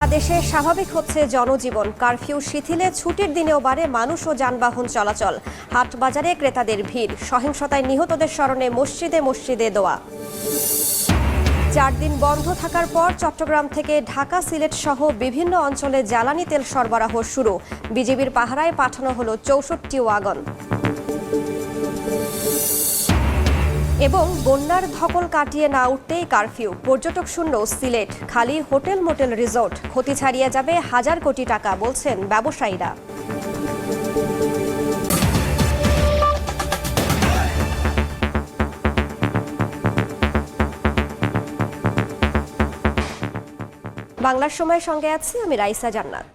দেশে স্বাভাবিক হচ্ছে জনজীবন। কারফিউ শিথিলে ছুটির দিনেও বাড়ে মানুষ ও যানবাহন চলাচল। হাট বাজারে ক্রেতাদের ভিড়। সহিংসতায় নিহতদের স্মরণে মসজিদে মসজিদে দোয়া। 4 দিন বন্ধ থাকার পর চট্টগ্রাম থেকে ঢাকা, সিলেট সহ বিভিন্ন অঞ্চলে জ্বালানি তেল সরবরাহ শুরু। বিজিবির পাহারায় পাঠানো হলো 64 ওয়াগন। এবং বন্যার ধকল কাটিয়ে না উঠতেই কারফিউ। পর্যটক শূন্য সিলেট, খালি হোটেল মোটেল রিসোর্ট। ক্ষতি ছাড়িয়ে যাবে হাজার কোটি টাকা, বলছেন ব্যবসায়ীরা। বাংলার সময় সঙ্গে আছি আমি রাইসা জান্নাত।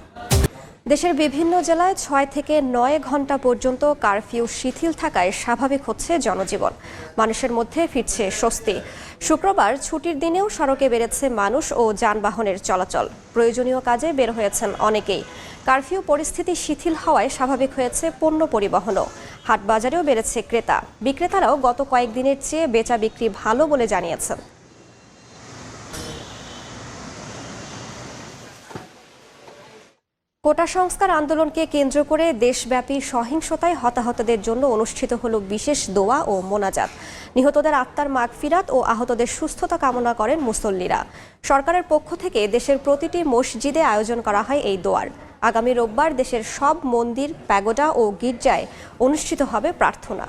দেশের বিভিন্ন জেলায় 6 থেকে 9 ঘন্টা পর্যন্ত কারফিউ শিথিল থাকায় স্বাভাবিক হচ্ছে জনজীবন। মানুষের মধ্যে ফিরছে স্বস্তি। শুক্রবার ছুটির দিনেও সড়কে বেড়েছে মানুষ ও যানবাহনের চলাচল। প্রয়োজনীয় কাজে বের হয়েছেন অনেকেই। কারফিউ পরিস্থিতি শিথিল হওয়ায় স্বাভাবিক হয়েছে পণ্য পরিবহনও। হাট বাজারেও বেড়েছে ক্রেতা। বিক্রেতারাও গত কয়েকদিনের চেয়ে বেচা বিক্রি ভালো বলে জানিয়েছেন। কোটা সংস্কার আন্দোলনকে কেন্দ্র করে দেশব্যাপী সহিংসতায় হতাহতদের জন্য অনুষ্ঠিত হলো বিশেষ দোয়া ও মোনাজাত। নিহতদের আত্মার মাগফিরাত ও আহতদের সুস্থতা কামনা করেন মুসল্লিরা। সরকারের পক্ষ থেকে দেশের প্রতিটি মসজিদে আয়োজন করা হয় এই দোয়ার। আগামী রোববার দেশের সব মন্দির, প্যাগোডা ও গির্জায় অনুষ্ঠিত হবে প্রার্থনা।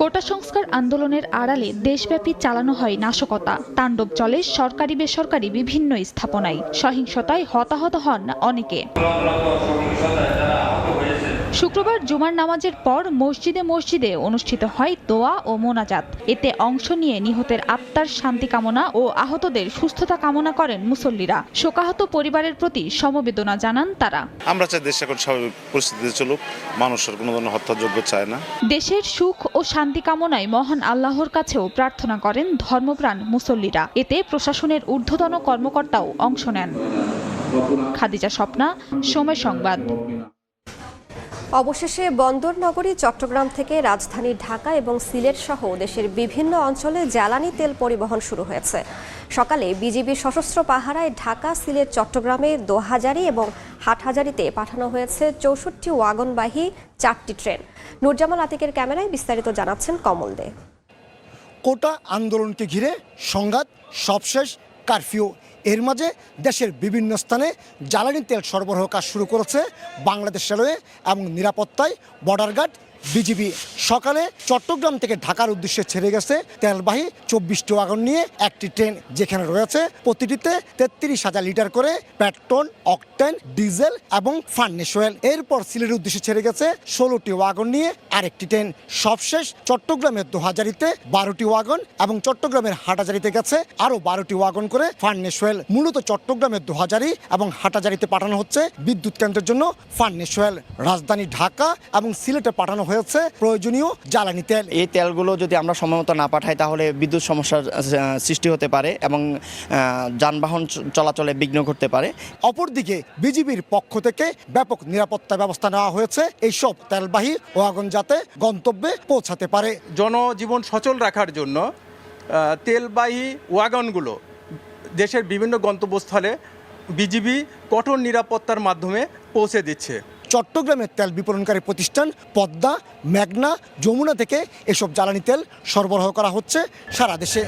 কোটা সংস্কার আন্দোলনের আড়ালে দেশব্যাপী চালানো হয় নাশকতা। তাণ্ডব চলে সরকারি বেসরকারি বিভিন্ন স্থাপনায়। সহিংসতায় হতাহত হন অনেকে। শুক্রবার জুমার নামাজের পর মসজিদে মসজিদে অনুষ্ঠিত হয় দোয়া ও মোনাজাত। এতে অংশ নিয়ে নিহতের আত্মার শান্তি কামনা ও আহতদের সুস্থতা কামনা করেন মুসল্লিরা। শোকাহত পরিবারের প্রতি সমবেদনা জানান তারা। আমরা চাই দেশ এখন স্বাভাবিক পরিস্থিতিতে চলুক, মানুষের কোনো ধরনের হত্যাযোগ্য চায় না। দেশের সুখ ও শান্তি কামনায় মহান আল্লাহর কাছেও প্রার্থনা করেন ধর্মপ্রাণ মুসল্লিরা। এতে প্রশাসনের ঊর্ধ্বতন কর্মকর্তাও অংশ নেন। খাদিজা স্বপ্না, সময় সংবাদ। অবশেষে বন্দর নগরী চট্টগ্রাম থেকে রাজধানী ঢাকা এবং সিলেট সহ দেশের বিভিন্ন অঞ্চলে জ্বালানি তেল পরিবহন শুরু হয়েছে। সকালে বিজিবির সশস্ত্র পাহারায় ঢাকা, সিলেট, চট্টগ্রামে দোহাজারী এবং হাটহাজারীতে পাঠানো হয়েছে 64 ওয়াগনবাহী 4টি ট্রেন। নুরজামাল আতিকের ক্যামেরায় বিস্তারিত জানাচ্ছেন কমল দে। কোটা আন্দোলনকে ঘিরে সংঘাত, সবশেষ কারফিউ। এর মাঝে দেশের বিভিন্ন স্থানে জ্বালানি তেল সরবরাহ কাজ শুরু করেছে বাংলাদেশ রেলওয়ে এবং নিরাপত্তায় বর্ডার গার্ড বিজিবি। সকালে চট্টগ্রাম থেকে ঢাকার উদ্দেশ্যে ছেড়ে গেছে তেলবাহী 24টি ওয়াগন নিয়ে একটি ট্রেন, যেখানে রয়েছে প্রতিটিতে 33,000 লিটার করে পেট্রোল, অকটেন, ডিজেল এবং ফার্নেস অয়েল। এরপর সিলেটের উদ্দেশ্যে ছেড়ে গেছে 16টি ওয়াগন নিয়ে আরেকটি ট্রেন। সবশেষ চট্টগ্রামের দোহাজারীতে 12টি ওয়াগন এবং চট্টগ্রামের হাটহাজারীতে গেছে আরও 12টি ওয়াগন করে ফার্নেস অয়েল। মূলত চট্টগ্রামের দোহাজারী এবং হাটহাজারীতে পাঠানো হচ্ছে বিদ্যুৎ কেন্দ্রের জন্য ফার্নেস অয়েল। রাজধানী ঢাকা এবং সিলেটে পাঠানো হয়েছে প্রয়োজনীয় জ্বালানি তেল। এই তেলগুলো যদি আমরা সময়মতো না পাঠাই তাহলে বিদ্যুৎ সমস্যার সৃষ্টি হতে পারে এবং যানবাহন চলাচলে বিঘ্ন ঘটতে পারে। অপরদিকে বিজিবির পক্ষ থেকে ব্যাপক নিরাপত্তা ব্যবস্থা নেওয়া হয়েছে এইসব তেলবাহী ওয়াগন যাতে গন্তব্যে পৌঁছাতে পারে। জনজীবন সচল রাখার জন্য তেলবাহী ওয়াগনগুলো দেশের বিভিন্ন গন্তব্যস্থলে বিজিবি কঠোর নিরাপত্তার মাধ্যমে পৌঁছে দিচ্ছে। চট্টগ্রামের তেল বিপণনকারী প্রতিষ্ঠান পদ্মা, মেঘনা, যমুনা থেকে এসব জ্বালানি তেল সরবরাহ করা হচ্ছে সারা দেশে।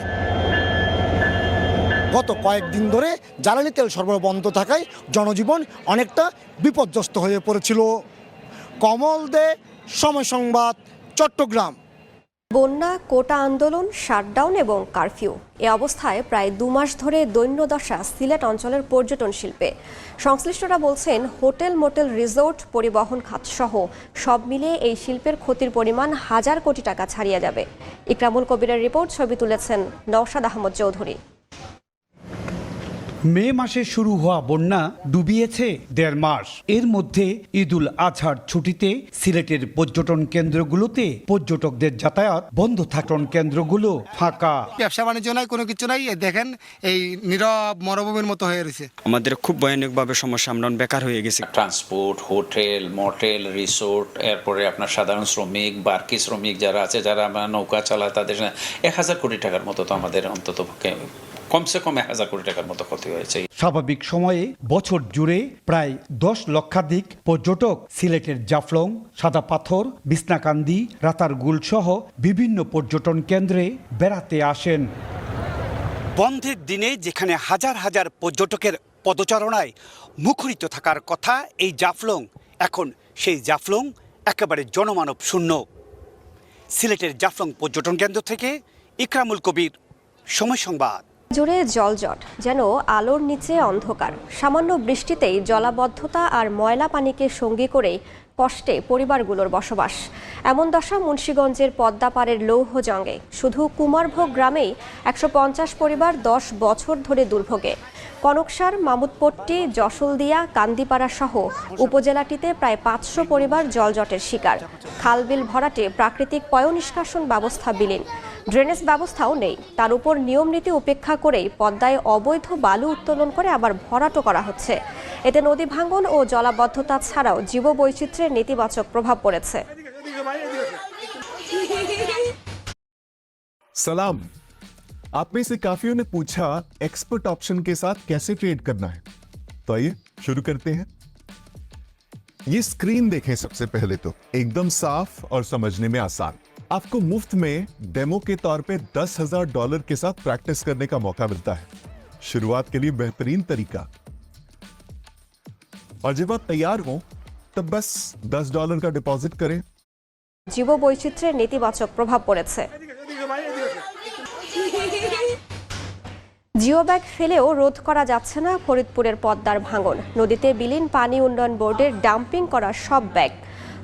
গত কয়েকদিন ধরে জ্বালানি তেল সরবরাহ বন্ধ থাকায় জনজীবন অনেকটা বিপর্যস্ত হয়ে পড়েছিল। কমল দে, সময় সংবাদ, চট্টগ্রাম। বন্যা, কোটা আন্দোলন, শাটডাউন এবং কারফিউ। এ অবস্থায় প্রায় 2 মাস ধরে দৈন্যদশা সিলেট অঞ্চলের পর্যটন শিল্পে। সংশ্লিষ্টরা বলছেন হোটেল, মোটেল, রিসোর্ট, পরিবহন খাত সহ সব মিলিয়ে এই শিল্পের ক্ষতির পরিমাণ হাজার কোটি টাকা ছাড়িয়ে যাবে। ইকরামুল কবিরের রিপোর্ট, ছবি তুলেছেন নওশাদ আহমদ চৌধুরী। মে মাসে শুরু হওয়া বন্যা ডুবিয়েছে 1.5 মাস। এর মধ্যে ঈদুল আজহার ছুটিতে সিলেটের পর্যটন কেন্দ্রগুলোতে পর্যটকদের যাতায়াত বন্ধ থাকন, কেন্দ্রগুলো ফাঁকা। ব্যবসা বাণিজ্য নাই, কোনো কিছু নাই। দেখেন এই নীরব মরুভূমির মতো হয়ে রয়েছে। আমাদের খুব ভয়ানকভাবে সমস্যা, আমরা বেকার হয়ে গেছি। ট্রান্সপোর্ট, হোটেল, মোটেল, রিসোর্ট, এরপরে আপনার সাধারণ শ্রমিক, বার্কি শ্রমিক যারা আছে, যারা নৌকা চালায়, তাদের 1000 কোটি টাকার মতো তো আমাদের অন্তত কমসে কম 1000 কোটি টাকার মতো ক্ষতি হয়েছে। স্বাভাবিক সময়ে বছর জুড়ে প্রায় 10 লক্ষাধিক পর্যটক সিলেটের জাফলং, সাদা পাথর, বিছনাকান্দি, রাতারগুল সহ বিভিন্ন পর্যটন কেন্দ্রে বেড়াতে আসেন। বন্ধের দিনে যেখানে হাজার হাজার পর্যটকের পদচারণায় মুখরিত থাকার কথা এই জাফলং, এখন সেই জাফলং একেবারে জনমানব শূন্য। সিলেটের জাফলং পর্যটন কেন্দ্র থেকে ইকরামুল কবির, সময় সংবাদ। জুড়ে জলজট, যেন আলোর নিচে অন্ধকার। সামান্য বৃষ্টিতেই জলাবদ্ধতা আর ময়লা পানিকে সঙ্গী করে কষ্টে পরিবারগুলোর বসবাস। এমন দশা মুন্সিগঞ্জের পদ্মাপাড়ের লৌহজঙ্গে। শুধু কুমারভোগ গ্রামেই 150 পরিবার 10 বছর ধরে দুর্ভোগে। কনকসার, মামুদপট্টি, জশলদিয়া, কান্দিপাড়া সহ উপজেলাটিতে প্রায় 500 পরিবার জলজটের শিকার। খালবিল ভরাটে প্রাকৃতিক পয়ঃনিষ্কাশন ব্যবস্থা বিলীন, ড্রেনেজ ব্যবস্থাও নেই। তার উপর নিয়মনীতি উপেক্ষা করেই পদ্মায় অবৈধ বালু উত্তোলন করে আবার ভরাটও করা হচ্ছে। এতে নদী ভাঙন ও জলাবদ্ধতা ছাড়াও জীববৈচিত্র্যের নেতিবাচক প্রভাব পড়েছে। सलाम। आप में से काफियों ने पूछा एक्सपर्ट ऑप्शन के साथ कैसे ट्रेड करना है, तो आइए शुरू करते हैं। ये स्क्रीन देखें। सबसे पहले तो एकदम साफ और समझने में आसान। आपको मुफ्त में डेमो के तौर पे $10,000 के साथ प्रैक्टिस करने का मौका मिलता है। शुरुआत के लिए बेहतरीन तरीका। और जब आप तैयार हो तब बस $10 का डिपॉजिट करें। জীববৈচিত্র্যের নেতিবাচক প্রভাব পড়েছে। জিও ব্যাগ ফেলেও রোধ করা যাচ্ছে না ফরিদপুরের পদ্মার ভাঙন। নদীতে বিলীন পানি উন্নয়ন বোর্ডের ডাম্পিং করা সব ব্যাগ।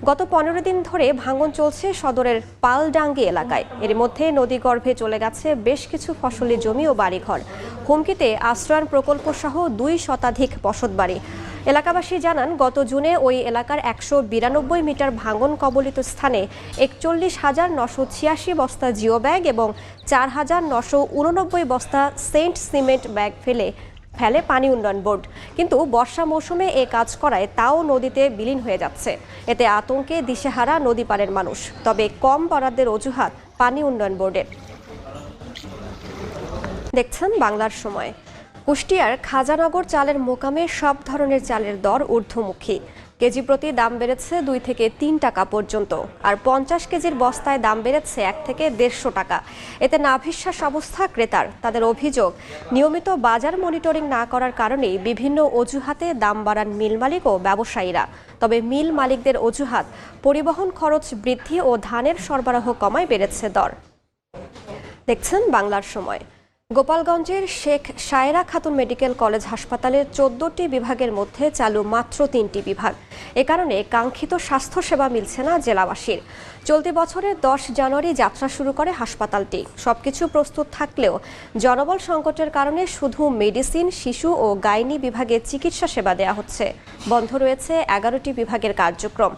গত 15 দিন ধরে ভাঙন চলছে সদরের পালডাঙ্গি এলাকায়। এর মধ্যে নদীগর্ভে চলে গেছে বেশ কিছু ফসলি জমি ও বাড়িঘর। হুমকিতে আশ্রয়ণ প্রকল্প সহ 2 শতাধিক বসতবাড়ি। এলাকাবাসী জানান, গত জুনে ওই এলাকার 192 মিটার ভাঙন কবলিত স্থানে 41,986 বস্তা জিও ব্যাগ এবং 4,989 বস্তা সেন্ট সিমেন্ট ব্যাগ ফেলে পানি উন্নয়ন বোর্ড। কিন্তু বর্ষা মৌসুমে এ কাজ করায় তাও নদীতে বিলীন হয়ে যাচ্ছে। এতে আতঙ্কে দিশেহারা নদী পাড়ের মানুষ। তবে কম বরাদ্দের অজুহাত পানি উন্নয়ন বোর্ডের। দেখছেন বাংলার সময়। কুষ্টিয়ার খাজানগর চালের মোকামে সব ধরনের চালের দর ঊর্ধ্বমুখী। কেজি প্রতি দাম বেড়েছে 2 থেকে 3 টাকা পর্যন্ত, আর 50 কেজির বস্তায় দাম বেড়েছে 1 থেকে 150 টাকা। এতে নাভিশ্বাস অবস্থা ক্রেতার। তাদের অভিযোগ, নিয়মিত বাজার মনিটরিং না করার কারণেই বিভিন্ন অজুহাতে দাম বাড়ান মিল মালিক ও ব্যবসায়ীরা। তবে মিল মালিকদের অজুহাত, পরিবহন খরচ বৃদ্ধি ও ধানের সরবরাহ কমায় বেড়েছে দর। দেখছেন বাংলার সময়। গোপালগঞ্জের শেখ শায়রা খাতুন মেডিকেল কলেজ হাসপাতালের 14টি বিভাগের মধ্যে চালু মাত্র 3টি বিভাগ। এ কারণে কাঙ্ক্ষিত স্বাস্থ্যসেবা মিলছে না জেলাবাসীর। চলতি বছরের 10 জানুয়ারি যাত্রা শুরু করে হাসপাতালটি। সবকিছু প্রস্তুত থাকলেও জনবল সংকটের কারণে শুধু মেডিসিন, শিশু ও গাইনি বিভাগে চিকিৎসা সেবা দেওয়া হচ্ছে। বন্ধ রয়েছে 11টি বিভাগের কার্যক্রম।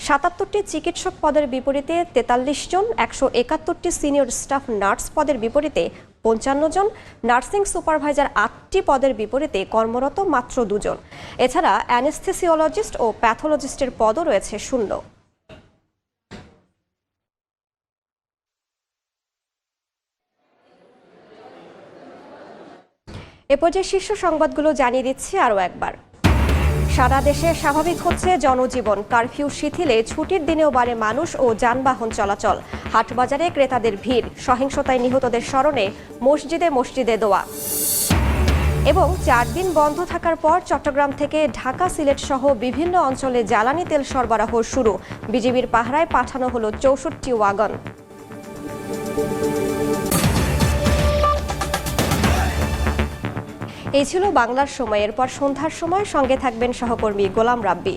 77টি চিকিৎসক পদের বিপরীতে 43 জন, 171টি সিনিয়র স্টাফ নার্স পদের বিপরীতে 55 জন, নার্সিং সুপারভাইজার 8টি পদের বিপরীতে কর্মরত মাত্র 2 জন। এছাড়া অ্যানেস্থেসিওলজিস্ট ও প্যাথোলজিস্টের পদও রয়েছে শূন্য। এ পর্যায়ে শীর্ষ সংবাদগুলো জানিয়ে দিচ্ছি আরও একবার। সারা দেশে স্বাভাবিক হচ্ছে জনজীবন। কারফিউ শিথিলে ছুটির দিনেও বাড়ে মানুষ ও যানবাহন চলাচল। হাটবাজারে ক্রেতাদের ভিড়। সহিংসতায় নিহতদের স্মরণে মসজিদে মসজিদে দোয়া। এবং 4 দিন বন্ধ থাকার পর চট্টগ্রাম থেকে ঢাকা, সিলেট সহ বিভিন্ন অঞ্চলে জ্বালানি তেল সরবরাহ শুরু। বিজিবির পাহারায় পাঠানো হলো 64 ওয়াগন। এই ছিল বাংলার সময়। এরপর সন্ধ্যার সময় সঙ্গে থাকবেন সহকর্মী গোলাম রাব্বি।